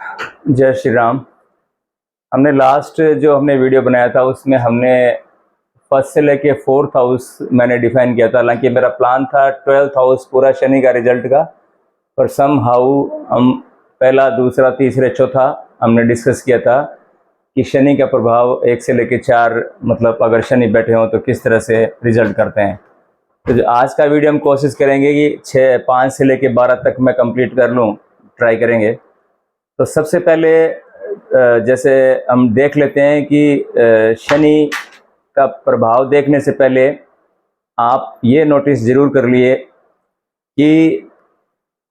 जय श्री राम। हमने लास्ट जो हमने वीडियो बनाया था उसमें हमने फर्स्ट से लेके फोर्थ हाउस मैंने डिफाइन किया था। हालांकि मेरा प्लान था 12th हाउस पूरा शनि का रिजल्ट का, पर सम हाउ हम पहला दूसरा तीसरे चौथा हमने डिस्कस किया था कि शनि का प्रभाव 1 से लेके 4, मतलब अगर शनि बैठे हों तो किस तरह से रिजल्ट करते हैं। तो जो आज का वीडियो हम कोशिश करेंगे कि 5 से लेके 12 तक मैं कंप्लीट कर लूँ, ट्राई करेंगे। तो सबसे पहले जैसे हम देख लेते हैं कि शनि का प्रभाव देखने से पहले आप ये नोटिस ज़रूर कर लिए कि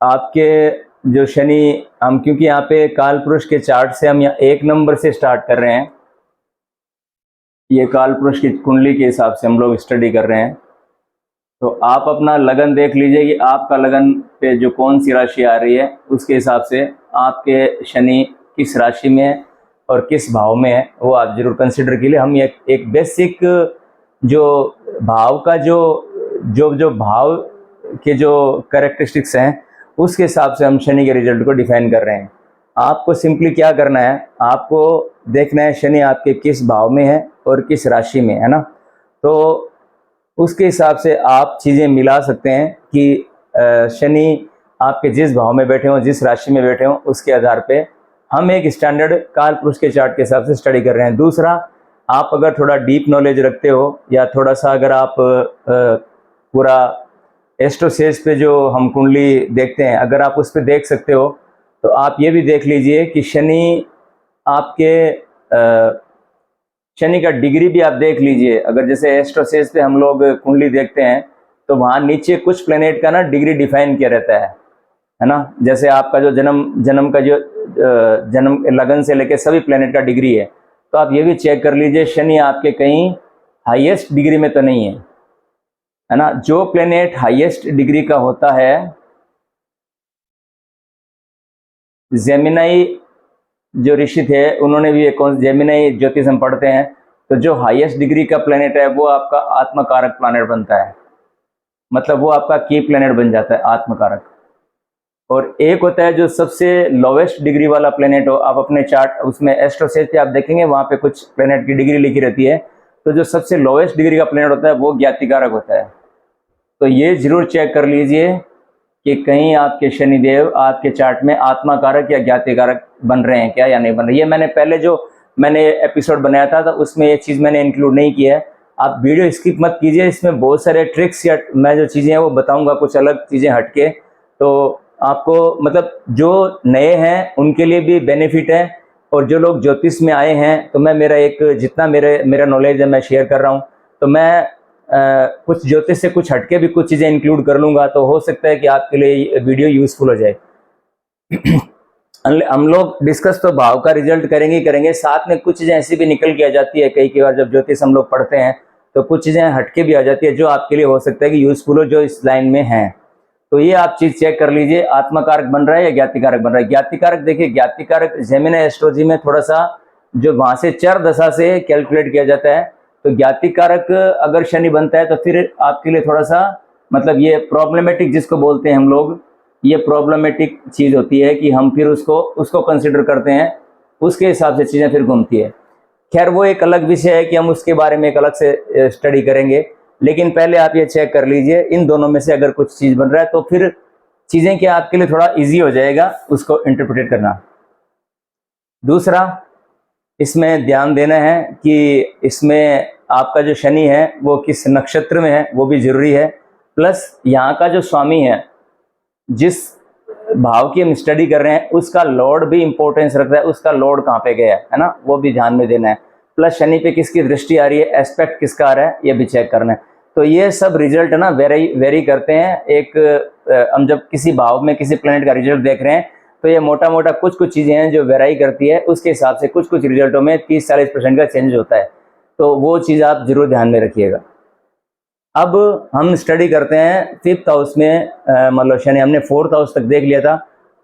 आपके जो शनि, हम क्योंकि यहाँ पे काल पुरुष के चार्ट से हम यहाँ 1 नंबर से स्टार्ट कर रहे हैं, ये काल पुरुष की कुंडली के हिसाब से हम लोग स्टडी कर रहे हैं। तो आप अपना लगन देख लीजिए कि आपका लगन पे जो कौन सी राशि आ रही है, उसके हिसाब से आपके शनि किस राशि में है और किस भाव में है वो आप जरूर कंसिडर कीजिए। हम एक बेसिक जो भाव का जो भाव के जो कैरेक्टरिस्टिक्स हैं उसके हिसाब से हम शनि के रिजल्ट को डिफाइन कर रहे हैं। आपको सिंपली क्या करना है, आपको देखना है शनि आपके किस भाव में है और किस राशि में है ना। तो उसके हिसाब से आप चीज़ें मिला सकते हैं कि शनि आपके जिस भाव में बैठे हों, जिस राशि में बैठे हों, उसके आधार पे हम एक स्टैंडर्ड काल पुरुष के चार्ट के हिसाब से स्टडी कर रहे हैं। दूसरा, आप अगर थोड़ा डीप नॉलेज रखते हो या थोड़ा सा अगर आप पूरा एस्ट्रोसेज पे जो हम कुंडली देखते हैं, अगर आप उस पर देख सकते हो तो आप ये भी देख लीजिए कि शनि आपके शनि का डिग्री भी आप देख लीजिए। अगर जैसे एस्ट्रोसेज पे हम लोग कुंडली देखते हैं तो वहाँ नीचे कुछ प्लेनेट का ना डिग्री डिफाइन किया रहता है ना। जैसे आपका जो जन्म का जो जन्म लगन से लेके सभी प्लेनेट का डिग्री है, तो आप ये भी चेक कर लीजिए शनि आपके कहीं हाईएस्ट डिग्री में तो नहीं है ना। जो प्लेनेट हाईएस्ट डिग्री का होता है, जेमिनाई जो ऋषि थे उन्होंने भी एक जेमिनाई ज्योतिष हम पढ़ते हैं, तो जो हाईएस्ट डिग्री का प्लेनेट है वो आपका आत्मकारक प्लेनेट बनता है, मतलब वो आपका की प्लेनेट बन जाता है, आत्मकारक। और एक होता है जो सबसे लोवेस्ट डिग्री वाला प्लेनेट हो, आप अपने चार्ट उसमें एस्ट्रोसेज पे आप देखेंगे वहाँ पे कुछ प्लेनेट की डिग्री लिखी रहती है, तो जो सबसे लोवेस्ट डिग्री का प्लेनेट होता है वो ज्ञातिकारक होता है। तो ये जरूर चेक कर लीजिए कि कहीं आपके शनिदेव आपके चार्ट में आत्माकारक या ज्ञातिकारक बन रहे हैं क्या या नहीं बन रहे। ये मैंने एपिसोड बनाया था तो उसमें ये चीज़ मैंने इंक्लूड नहीं किया है। आप वीडियो स्किप मत कीजिए, इसमें बहुत सारे ट्रिक्स या मैं जो चीज़ें हैं वो बताऊंगा, कुछ अलग चीज़ें हटके। तो आपको मतलब जो नए हैं उनके लिए भी बेनिफिट है, और जो लोग ज्योतिष में आए हैं तो मैं जितना मेरा नॉलेज है मैं शेयर कर रहा हूँ। तो मैं कुछ ज्योतिष से कुछ हटके भी कुछ चीज़ें इंक्लूड कर लूँगा, तो हो सकता है कि आपके लिए वीडियो यूज़फुल हो जाए। हम लोग डिस्कस तो भाव का रिजल्ट करेंगे, साथ में कुछ चीज़ें ऐसी भी निकल के आ जाती है। कई बार जब ज्योतिष हम लोग पढ़ते हैं तो कुछ चीज़ें हटके भी आ जाती है जो आपके लिए हो सकता है कि यूज़फुल हो, जो इस लाइन में हैं। तो ये आप चीज़ चेक कर लीजिए, आत्मकारक बन रहा है या ज्ञातिकारक बन रहा है। ज्ञातिकारक देखिए, ज्ञातिकारक जेमिनी एस्ट्रोलॉजी में थोड़ा सा जो वहाँ से चर दशा से कैलकुलेट किया जाता है, तो ज्ञातिकारक अगर शनि बनता है तो फिर आपके लिए थोड़ा सा मतलब ये प्रॉब्लमेटिक जिसको बोलते हैं हम लोग, ये प्रॉब्लमेटिक चीज़ होती है कि हम फिर उसको कंसिडर करते हैं, उसके हिसाब से चीज़ें फिर घूमती है। खैर वो एक अलग विषय है कि हम उसके बारे में एक अलग से स्टडी करेंगे, लेकिन पहले आप ये चेक कर लीजिए इन दोनों में से अगर कुछ चीज़ बन रहा है तो फिर चीज़ें क्या आपके लिए थोड़ा इजी हो जाएगा उसको इंटरप्रेट करना। दूसरा, इसमें ध्यान देना है कि इसमें आपका जो शनि है वो किस नक्षत्र में है वो भी जरूरी है, प्लस यहाँ का जो स्वामी है जिस भाव की हम स्टडी कर रहे हैं उसका लॉर्ड भी इंपॉर्टेंस रखता है, उसका लॉर्ड कहाँ पे गया है ना, वो भी ध्यान में देना है। प्लस शनि पे किसकी दृष्टि आ रही है, एस्पेक्ट किसका आ रहा है, ये भी चेक करना है। तो ये सब रिजल्ट ना वेरी करते हैं। हम जब किसी भाव में किसी प्लेनेट का रिजल्ट देख रहे हैं तो ये मोटा कुछ चीज़ें हैं जो वेराई करती है, उसके हिसाब से कुछ रिजल्टों में 30-40% का चेंज होता है। तो वो चीज़ आप जरूर ध्यान में रखिएगा। अब हम स्टडी करते हैं 5th हाउस में, मतलब शनि हमने 4th हाउस तक देख लिया था।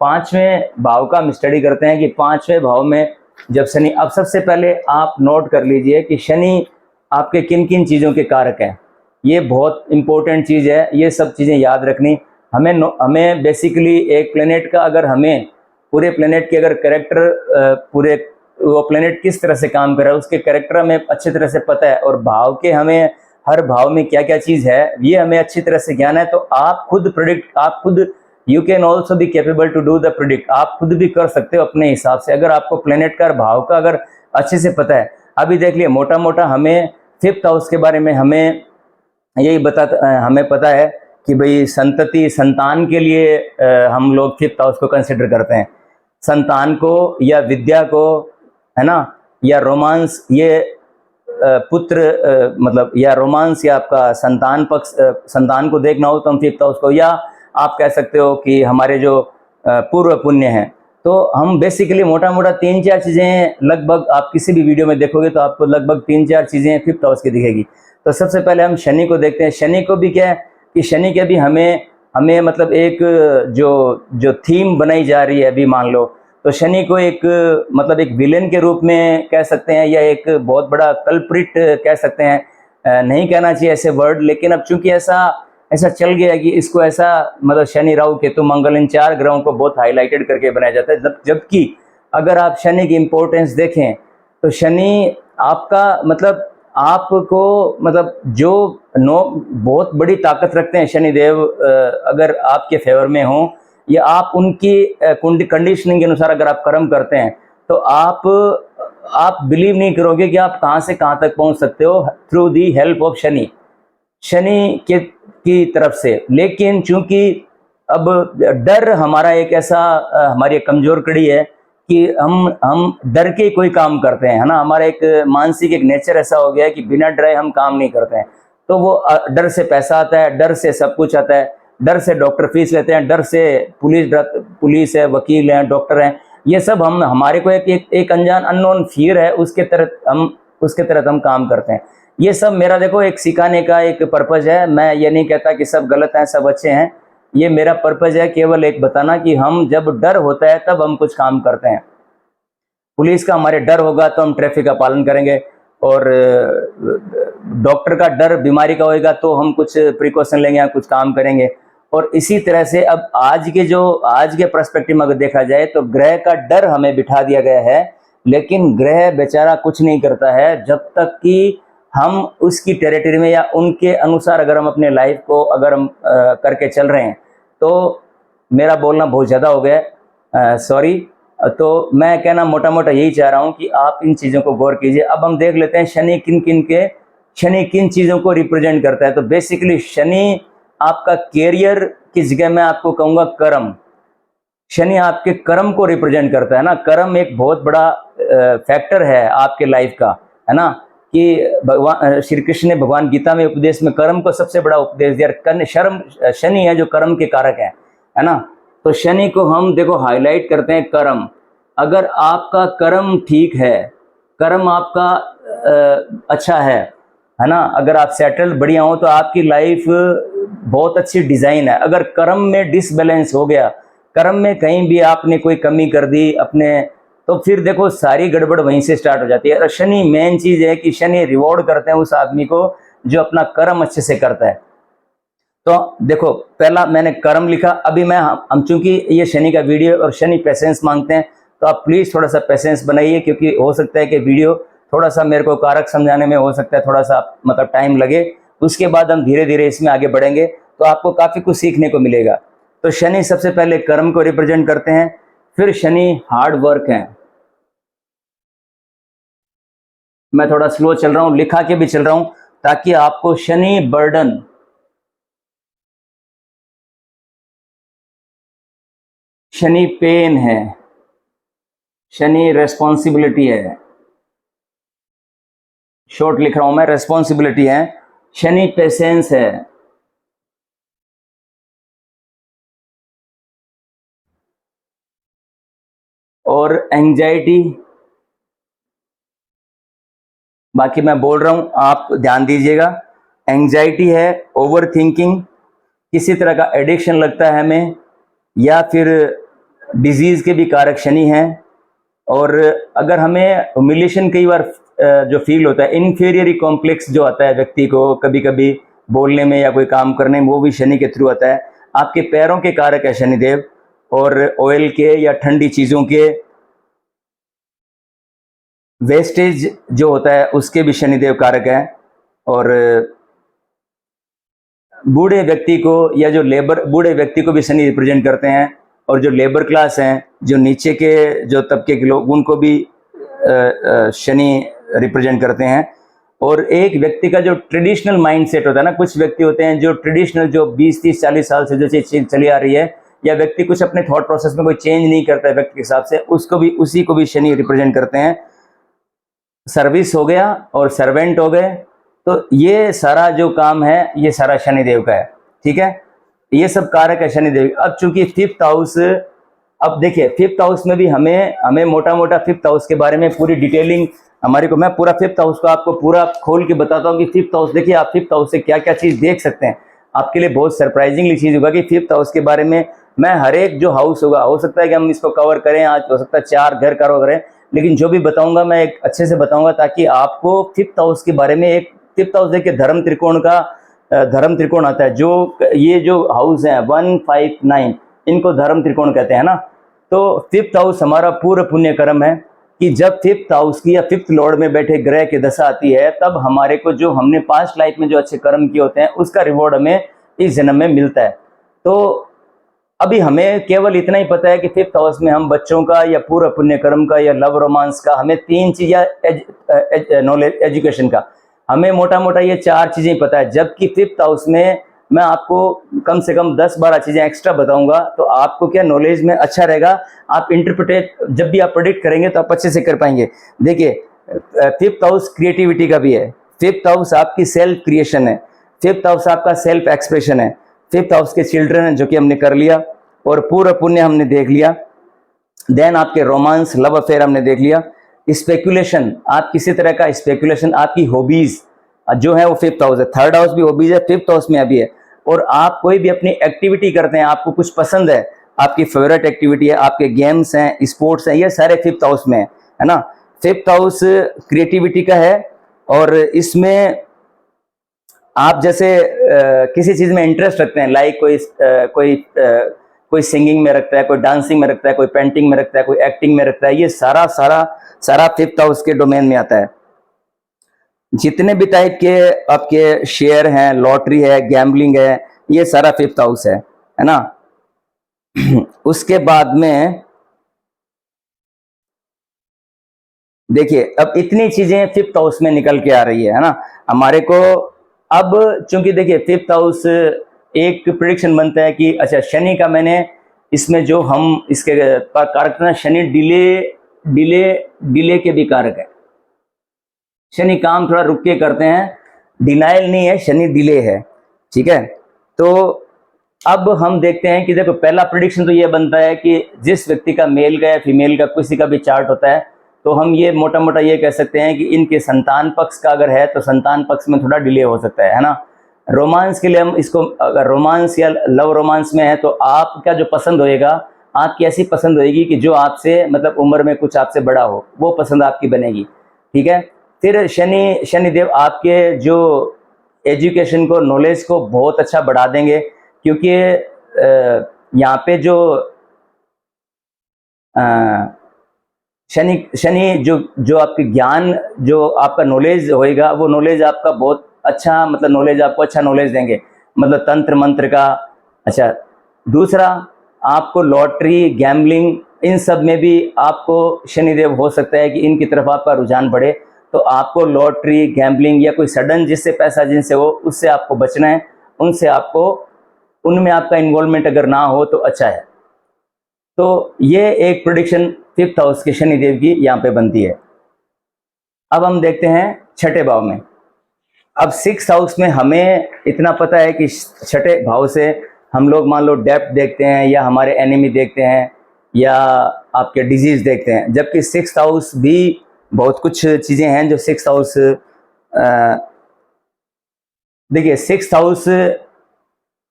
5वें भाव का हम स्टडी करते हैं कि 5वें भाव में जब शनि, अब सबसे पहले आप नोट कर लीजिए कि शनि आपके किन किन चीज़ों के कारक हैं। ये बहुत इंपॉर्टेंट चीज़ है, ये सब चीज़ें याद रखनी। हमें बेसिकली एक प्लेनेट का अगर हमें पूरे प्लेनेट के अगर कैरेक्टर पूरे वो प्लेनेट किस तरह से काम कर रहा है उसके कैरेक्टर हमें अच्छी तरह से पता है, और भाव के हमें हर भाव में क्या क्या चीज़ है ये हमें अच्छी तरह से ज्ञान है, तो आप खुद प्रिडिक्ट, आप खुद you can also be capable to do the predict, आप खुद भी कर सकते हो अपने हिसाब से, अगर आपको प्लेनेट का भाव का अगर अच्छे से पता है। अभी देख लिए मोटा मोटा हमें 5th हाउस के बारे में हमें यही हमें पता है कि भाई संतति संतान के लिए हम लोग 5th हाउस को कंसिडर करते हैं, संतान को या विद्या को, है ना, या रोमांस, ये पुत्र मतलब या रोमांस या आपका संतान पक्ष, संतान को देखना हो तो हम 5th हाउस को, या आप कह सकते हो कि हमारे जो पूर्व पुण्य हैं। तो हम बेसिकली मोटा मोटा 3-4 चीज़ें लगभग आप किसी भी वीडियो में देखोगे तो आपको लगभग 3-4 चीज़ें 5th हाउस की दिखेगी। तो सबसे पहले हम शनि को देखते हैं। शनि को भी क्या है कि शनि के भी हमें मतलब एक जो थीम बनाई जा रही है अभी मान लो, तो शनि को एक मतलब एक विलेन के रूप में कह सकते हैं, या एक बहुत बड़ा कल्प्रिट कह सकते हैं, नहीं कहना चाहिए ऐसे वर्ड, लेकिन अब चूंकि ऐसा चल गया है कि इसको ऐसा मतलब शनि राहु केतु मंगल इन 4 ग्रहों को बहुत हाईलाइटेड करके बनाया जाता है, जबकि अगर आप शनि की इम्पोर्टेंस देखें तो शनि आपका मतलब आपको मतलब जो बहुत बड़ी ताकत रखते हैं शनिदेव, अगर आपके फेवर में हो या आप उनकी कंडीशनिंग के अनुसार अगर आप कर्म करते हैं तो आप बिलीव नहीं करोगे कि आप कहाँ से कहाँ तक पहुँच सकते हो through the help of Shani की तरफ से। लेकिन चूंकि अब डर हमारा एक ऐसा हमारी एक कमजोर कड़ी है कि हम डर के कोई काम करते हैं, है ना, हमारा एक मानसिक एक नेचर ऐसा हो गया है कि बिना डरे हम काम नहीं करते हैं। तो वो डर से पैसा आता है, डर से सब कुछ आता है, डर से डॉक्टर फीस लेते हैं, डर से पुलिस है, वकील हैं, डॉक्टर हैं, ये सब हमारे को एक अनजान अननोन फियर है, उसके तहत हम काम करते हैं। ये सब मेरा देखो एक सिखाने का एक पर्पज है। मैं ये नहीं कहता कि सब गलत हैं सब अच्छे हैं, ये मेरा पर्पज है केवल एक बताना कि हम जब डर होता है तब हम कुछ काम करते हैं। पुलिस का हमारे डर होगा तो हम ट्रैफिक का पालन करेंगे, और डॉक्टर का डर बीमारी का होएगा तो हम कुछ प्रिकॉशन लेंगे या कुछ काम करेंगे। और इसी तरह से अब आज के पर्सपेक्टिव में अगर देखा जाए तो ग्रह का डर हमें बिठा दिया गया है, लेकिन ग्रह बेचारा कुछ नहीं करता है जब तक कि हम उसकी टेरिटरी में या उनके अनुसार अगर हम अपने लाइफ को अगर हम करके चल रहे हैं। तो मेरा बोलना बहुत ज़्यादा हो गया, सॉरी। तो मैं कहना मोटा मोटा यही चाह रहा हूँ कि आप इन चीज़ों को गौर कीजिए। अब हम देख लेते हैं शनि किन चीज़ों को रिप्रेजेंट करता है। तो बेसिकली शनि आपका कैरियर की जगह मैं आपको कहूँगा कर्म, शनि आपके कर्म को रिप्रेजेंट करता है ना। कर्म एक बहुत बड़ा फैक्टर है आपके लाइफ का, है ना, कि भगवान श्री कृष्ण ने भगवान गीता में उपदेश में कर्म को सबसे बड़ा उपदेश दिया। शनि है जो कर्म के कारक है ना। तो शनि को हम देखो हाईलाइट करते हैं कर्म। अगर आपका कर्म ठीक है, कर्म आपका अच्छा है ना, अगर आप सेटल्ड बढ़िया हो तो आपकी लाइफ बहुत अच्छी डिज़ाइन है। अगर कर्म में डिसबैलेंस हो गया, कर्म में कहीं भी आपने कोई कमी कर दी अपने, तो फिर देखो सारी गड़बड़ वहीं से स्टार्ट हो जाती है। और शनि मेन चीज़ है कि शनि रिवॉर्ड करते हैं उस आदमी को जो अपना कर्म अच्छे से करता है। तो देखो पहला मैंने कर्म लिखा, अभी हम चूंकि ये शनि का वीडियो और शनि पेशेंस मांगते हैं, तो आप प्लीज़ थोड़ा सा पेशेंस बनाइए, क्योंकि हो सकता है कि वीडियो थोड़ा सा मेरे को कारक समझाने में हो सकता है थोड़ा सा मतलब टाइम लगे। उसके बाद हम धीरे धीरे इसमें आगे बढ़ेंगे तो आपको काफ़ी कुछ सीखने को मिलेगा। तो शनि सबसे पहले कर्म को रिप्रेजेंट करते हैं, फिर शनि हार्ड वर्क हैं। मैं थोड़ा स्लो चल रहा हूं, लिखा के भी चल रहा हूं ताकि आपको शनि बर्डन, शनि पेन है, शनि रेस्पॉन्सिबिलिटी है, शॉर्ट लिख रहा हूं मैं, रेस्पॉन्सिबिलिटी है, शनि पेशेंस है, और एंजाइटी। बाकी मैं बोल रहा हूं आप ध्यान दीजिएगा। एंजाइटी है, ओवर थिंकिंग, किसी तरह का एडिक्शन लगता है हमें, या फिर डिजीज के भी कारक शनि हैं। और अगर हमें ह्यूमिलिएशन कई बार जो फील होता है, इन्फीरियरी कॉम्प्लेक्स जो आता है व्यक्ति को कभी कभी बोलने में या कोई काम करने में, वो भी शनि के थ्रू आता है। आपके पैरों के कारक है शनिदेव, और ऑयल के या ठंडी चीज़ों के वेस्टेज जो होता है उसके भी शनिदेव कारक हैं। और बूढ़े व्यक्ति को या जो लेबर, बूढ़े व्यक्ति को भी शनि रिप्रेजेंट करते हैं। और जो लेबर क्लास हैं, जो नीचे के जो तबके के लोग, उनको भी शनि रिप्रेजेंट करते हैं। और एक व्यक्ति का जो ट्रेडिशनल माइंडसेट होता है ना, कुछ व्यक्ति होते हैं जो ट्रेडिशनल, जो 20, 30, 40 साल से जो चीज़ चली आ रही है, या व्यक्ति कुछ अपने थॉट प्रोसेस में कोई चेंज नहीं करता है व्यक्ति के हिसाब से, उसको भी, उसी को भी शनि रिप्रेजेंट करते हैं। सर्विस हो गया और सर्वेंट हो गए, तो ये सारा जो काम है ये सारा शनिदेव का है। ठीक है, ये सब कारक है शनिदेव। अब चूंकि 5th हाउस, अब देखिए 5th हाउस में भी हमें मोटा मोटा 5th हाउस के बारे में पूरी डिटेलिंग हमारे को, मैं पूरा 5th हाउस को आपको पूरा खोल के बताता हूँ कि 5th हाउस, देखिए आप 5th हाउस से क्या क्या चीज़ देख सकते हैं। आपके लिए बहुत सरप्राइजिंगली चीज़ होगा कि 5th हाउस के बारे में मैं हर एक जो हाउस होगा, हो सकता है कि हम इसको कवर करें आज, हो सकता है 4 घर कवर करें, लेकिन जो भी बताऊंगा मैं एक अच्छे से बताऊंगा ताकि आपको 5th हाउस के बारे में एक, 5th हाउस देखिए धर्म त्रिकोण का, धर्म त्रिकोण आता है, जो ये जो हाउस है 1, 5, 9, इनको धर्म त्रिकोण कहते हैं ना। तो 5th हाउस हमारा पूर्ण पुण्य कर्म है कि जब 5th हाउस की या 5th लॉर्ड में बैठे ग्रह की दशा आती है, तब हमारे को जो हमने पास्ट लाइफ में जो अच्छे कर्म किए होते हैं उसका रिवॉर्ड हमें इस जन्म में मिलता है। तो अभी हमें केवल इतना ही पता है कि 5th हाउस में हम बच्चों का या पूरा पुण्य कर्म का या लव रोमांस का, हमें 3 चीज या नॉलेज एजुकेशन का, हमें मोटा मोटा ये 4 चीजें पता है। जबकि 5th हाउस में मैं आपको कम से कम 10-12 चीजें एक्स्ट्रा बताऊंगा, तो आपको क्या नॉलेज में अच्छा रहेगा। आप इंटरप्रेट जब भी आप प्रेडिक्ट करेंगे तो आप अच्छे से कर पाएंगे। देखिए 5th हाउस क्रिएटिविटी का भी है, 5th हाउस आपकी सेल्फ क्रिएशन है, 5th हाउस आपका सेल्फ एक्सप्रेशन है, 5th हाउस के चिल्ड्रन है, जो कि हमने कर लिया, और पूरा पुण्य हमने देख लिया। देन आपके रोमांस, लव अफेयर हमने देख लिया। स्पेकुलेशन, आप किसी तरह का स्पेकुलेशन, आपकी हॉबीज जो है वो 5th हाउस है। 3rd हाउस भी हॉबीज है, 5th हाउस में अभी है। और आप कोई भी अपनी एक्टिविटी करते हैं, आपको कुछ पसंद है, आपकी फेवरेट एक्टिविटी है, आपके गेम्स हैं, स्पोर्ट्स हैं, ये सारे 5th हाउस में है ना। 5th हाउस क्रिएटिविटी का है, और इसमें आप जैसे किसी चीज में इंटरेस्ट रखते हैं, लाइक कोई सिंगिंग में रखता है, कोई डांसिंग में रखता है, कोई पेंटिंग में रखता है, कोई एक्टिंग में रखता है, ये सारा 5th हाउस के डोमेन में आता है। जितने भी टाइप के आपके शेयर हैं, लॉटरी है, गैम्बलिंग है, ये सारा 5th हाउस है ना। उसके बाद में देखिए अब इतनी चीजें 5th हाउस में निकल के आ रही है ना हमारे को। अब चूंकि देखिए 5th हाउस, एक प्रेडिक्शन बनता है कि अच्छा शनि का, मैंने इसमें जो हम इसके कारक ना, शनि डिले के भी कारक है। शनि काम थोड़ा रुक के करते हैं, डिनाइल नहीं है, शनि डिले है। ठीक है, तो अब हम देखते हैं कि देखो पहला प्रेडिक्शन तो ये बनता है कि जिस व्यक्ति का मेल का या फीमेल का किसी का भी चार्ट होता है, तो हम ये मोटा मोटा ये कह सकते हैं कि इनके संतान पक्ष का अगर है तो संतान पक्ष में थोड़ा डिले हो सकता है ना। रोमांस के लिए हम इसको, अगर रोमांस या लव रोमांस में है तो आपका जो पसंद होएगा, आपकी ऐसी पसंद होएगी कि जो आपसे मतलब उम्र में कुछ आपसे बड़ा हो, वो पसंद आपकी बनेगी। ठीक है, फिर शनिदेव आपके जो एजुकेशन को, नॉलेज को बहुत अच्छा बढ़ा देंगे, क्योंकि यहाँ पे जो शनि जो आपके ज्ञान, जो आपका नॉलेज होएगा, वो नॉलेज आपका बहुत अच्छा, मतलब नॉलेज आपको अच्छा नॉलेज देंगे, मतलब तंत्र मंत्र का। अच्छा, दूसरा आपको लॉटरी, गैम्बलिंग, इन सब में भी आपको शनिदेव हो सकता है कि इनकी तरफ आपका रुझान बढ़े, तो आपको लॉटरी, गैम्बलिंग या कोई सडन जिससे पैसा जिनसे हो, उससे आपको बचना है, उनसे आपको, उनमें आपका इन्वॉल्वमेंट अगर ना हो तो अच्छा है। तो ये एक प्रेडिक्शन 5th हाउस के शनिदेव की यहाँ पे बनती है। अब हम देखते हैं 6ठे भाव में। अब 6th हाउस में हमें इतना पता है कि 6ठे भाव से हम लोग मान लो डेप्थ देखते हैं, या हमारे एनिमी देखते हैं, या आपके डिजीज देखते हैं। जबकि 6th हाउस भी बहुत कुछ चीज़ें हैं जो 6th हाउस, देखिए 6th हाउस,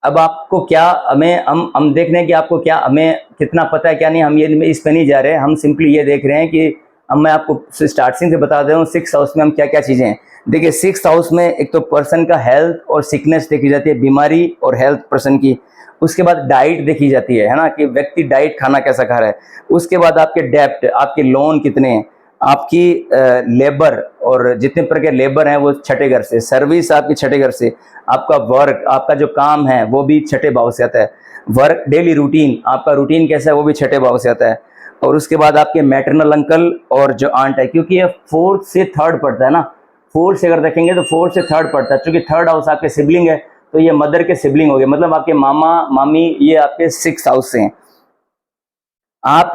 अब आपको क्या, हमें हम देख रहे हैं कि आपको क्या, हमें कितना पता है क्या नहीं, हम ये इस पे नहीं जा रहे हैं, हम सिंपली ये देख रहे हैं कि अब मैं आपको स्टार्टिंग से बता दे रहा हूँ 6th हाउस में हम क्या क्या चीज़ें हैं। देखिए 6th हाउस में एक तो पर्सन का हेल्थ और सिकनेस देखी जाती है, बीमारी और हेल्थ पर्सन की। उसके बाद डाइट देखी जाती है ना, कि व्यक्ति डाइट खाना कैसा खा रहा है। उसके बाद आपके डेप्ट, आपके लोन कितने हैं, आपकी लेबर और जितने प्रकार के लेबर हैं वो छठे घर से, सर्विस आपकी छठे घर से, आपका वर्क, आपका जो काम है वो भी छठे भाव से आता है, वर्क डेली रूटीन, आपका रूटीन कैसा है वो भी छठे भाव से आता है। और उसके बाद आपके मैटरनल अंकल और जो आंट है, क्योंकि ये फोर्थ से थर्ड पड़ता है ना, फोर्थ से अगर देखेंगे तो फोर्थ से थर्ड पड़ता है, क्योंकि थर्ड हाउस आपके सिबलिंग है, तो ये मदर के सिबलिंग हो गए, मतलब आपके मामा मामी ये आपके 6th हाउस से हैं। आप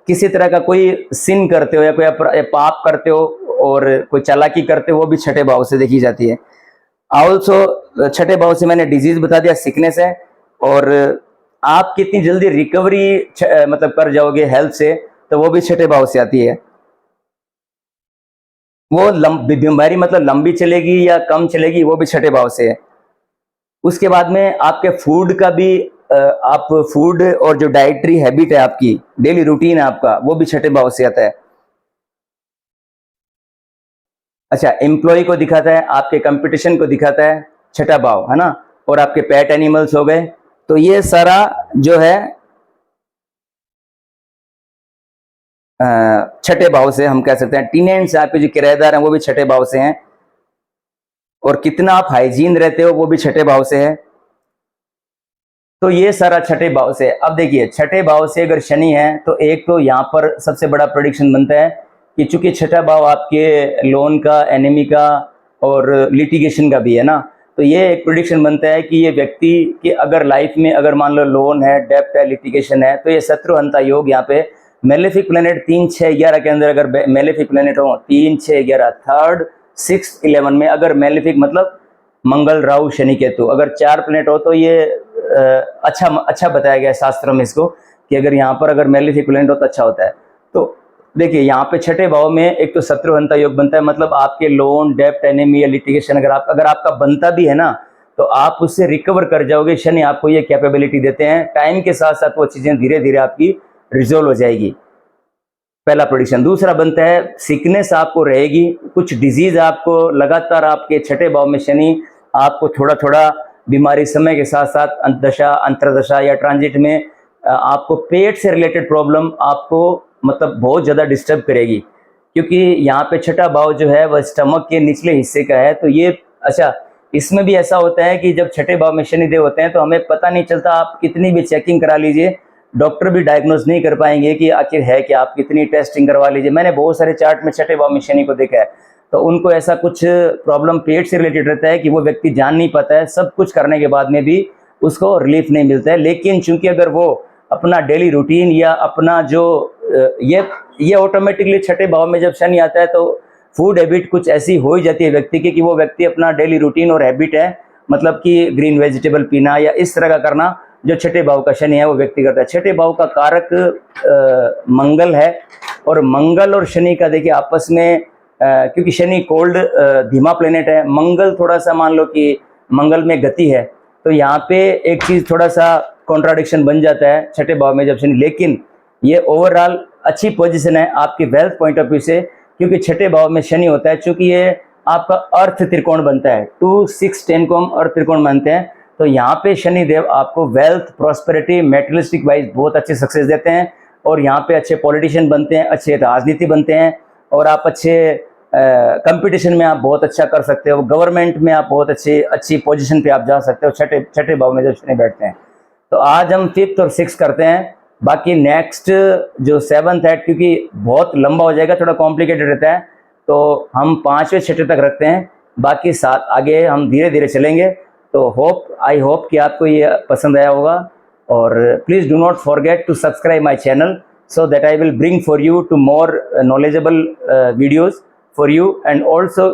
किसी तरह का कोई सिन करते हो या कोई पाप करते हो और कोई चालाकी करते हो, वो भी छठे भाव से देखी जाती है। ऑल्सो छठे भाव से मैंने डिजीज बता दिया, सिकनेस है, और आप कितनी जल्दी रिकवरी मतलब कर जाओगे हेल्थ से, तो वो भी छठे भाव से आती है। वो बीमारी मतलब लंबी चलेगी या कम चलेगी, वो भी छठे भाव से है। उसके बाद में आपके फूड का भी आप फूड और जो डाइटरी हैबिट है आपकी, डेली रूटीन है आपका, वो भी छठे भाव से आता है। अच्छा, एम्प्लॉय को दिखाता है, आपके कंपटीशन को दिखाता है छठा भाव, है ना, और आपके पेट एनिमल्स हो गए। तो ये सारा जो है छठे भाव से हम कह सकते हैं। टेनेंट्स, आपके जो किराएदार हैं वो भी छठे भाव से हैं, और कितना आप हाइजीन रहते हो वो भी छठे भाव से है। तो ये सारा छठे भाव से। अब देखिए, छठे भाव से अगर शनि है तो एक तो यहाँ पर सबसे बड़ा प्रेडिक्शन बनता है कि चूंकि छठा भाव आपके लोन का, एनिमी का और लिटिगेशन का भी है ना, तो ये एक प्रेडिक्शन बनता है कि ये व्यक्ति की अगर लाइफ में अगर मान लो लोन है, डेप्ट है, लिटिगेशन है, तो ये शत्रुहंता योग यहाँ पे मेलेफिक प्लेनेट 3, 6, 11 के अंदर अगर मेलेफिक प्लेनेट हो 3, 6, 11, 3rd, 6th, 11 में अगर मेलेफिक मतलब मंगल, राहु, शनि, केतु अगर 4 प्लेनेट हो, तो ये अच्छा बताया गया है शास्त्र में इसको, कि अगर यहाँ पर अगर मेलेफिक प्लेनेट हो तो अच्छा होता है। तो देखिए, यहाँ पे छठे भाव में एक तो शत्रुहंता योग बनता है, मतलब आपके लोन, डेप्ट, एनिमी या लिटिगेशन अगर आपका बनता भी है ना, तो आप उससे रिकवर कर जाओगे। शनि आपको ये कैपेबिलिटी देते हैं, टाइम के साथ साथ वो चीजें धीरे धीरे आपकी रिजोल्व हो जाएगी। पहला प्रेडिक्शन। दूसरा बनता है सिकनेस आपको रहेगी, कुछ डिजीज आपको लगातार, आपके छठे भाव में शनि आपको थोड़ा थोड़ा बीमारी समय के साथ साथ अंतदशा, अंतरदशा या ट्रांजिट में आपको पेट से रिलेटेड प्रॉब्लम आपको मतलब बहुत ज़्यादा डिस्टर्ब करेगी, क्योंकि यहाँ पे छठा भाव जो है वह स्टमक के निचले हिस्से का है। तो ये अच्छा, इसमें भी ऐसा होता है कि जब छठे भाव में शनिदेव होते हैं तो हमें पता नहीं चलता, आप कितनी भी चेकिंग करा लीजिए, डॉक्टर भी डायग्नोज नहीं कर पाएंगे कि आखिर है कि आप कितनी टेस्टिंग करवा लीजिए। मैंने बहुत सारे चार्ट में छठे भाव में शनि को देखा है, तो उनको ऐसा कुछ प्रॉब्लम पेट से रिलेटेड रहता है कि वो व्यक्ति जान नहीं पाता है, सब कुछ करने के बाद में भी उसको रिलीफ नहीं मिलता है। लेकिन चूंकि अगर वो अपना डेली रूटीन या अपना जो ये ऑटोमेटिकली छठे भाव में जब शनि आता है तो फूड हैबिट कुछ ऐसी हो ही जाती है व्यक्ति की कि वो व्यक्ति अपना डेली रूटीन और हैबिट है, मतलब कि ग्रीन वेजिटेबल पीना या इस तरह का करना, जो छठे भाव का शनि है वो व्यक्ति करता है। छठे भाव का कारक मंगल है, और मंगल और शनि का देखिए आपस में क्योंकि शनि कोल्ड धीमा प्लेनेट है, मंगल थोड़ा सा मान लो कि मंगल में गति है, तो यहाँ पे एक चीज थोड़ा सा कॉन्ट्राडिक्शन बन जाता है छठे भाव में जब शनि। लेकिन ये ओवरऑल अच्छी पोजीशन है आपकी वेल्थ पॉइंट ऑफ व्यू से, क्योंकि छठे भाव में शनि होता है, चूंकि ये आपका अर्थ त्रिकोण बनता है, 2, 6, 10 को हम अर्थ त्रिकोण मानते हैं। तो यहाँ पे शनि देव आपको वेल्थ, प्रॉस्पेरिटी, मेटेरियलिस्टिक वाइज बहुत अच्छे सक्सेस देते हैं, और यहाँ पे अच्छे पॉलिटिशियन बनते हैं, अच्छे राजनीति बनते हैं, और आप अच्छे कंपटीशन में आप बहुत अच्छा कर सकते हो, गवर्नमेंट में आप बहुत अच्छी पोजीशन पे आप जा सकते हो छठे भाव में जब शनि बैठते हैं। तो आज हम 5th और 6th करते हैं, बाकी नेक्स्ट जो 7th है क्योंकि बहुत लंबा हो जाएगा, थोड़ा कॉम्प्लिकेटेड रहता है, तो हम 5वें छठे तक रखते हैं, बाकी 7 आगे हम धीरे धीरे चलेंगे। तो आई होप कि आपको ये पसंद आया होगा, और please do not forget to subscribe my channel so that I will bring for you to more knowledgeable videos for you, and also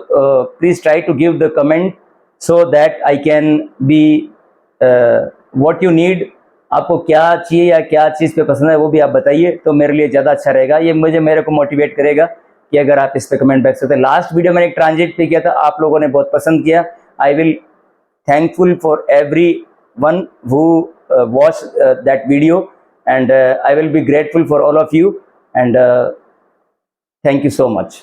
please try to give the comment so that I can be what you need। आपको क्या चाहिए या क्या चीज़ पे पसंद है वो भी आप बताइए, तो मेरे लिए ज़्यादा अच्छा रहेगा, ये मेरे को मोटिवेट करेगा कि अगर आप इस पे कमेंट बैक सकते हैं। लास्ट वीडियो मैंने एक ट्रांजिट पे किया था, आप लोगों ने बहुत पसंद किया। I will thankful for everyone who watched that video, and I will be grateful for all of you, and thank you so much.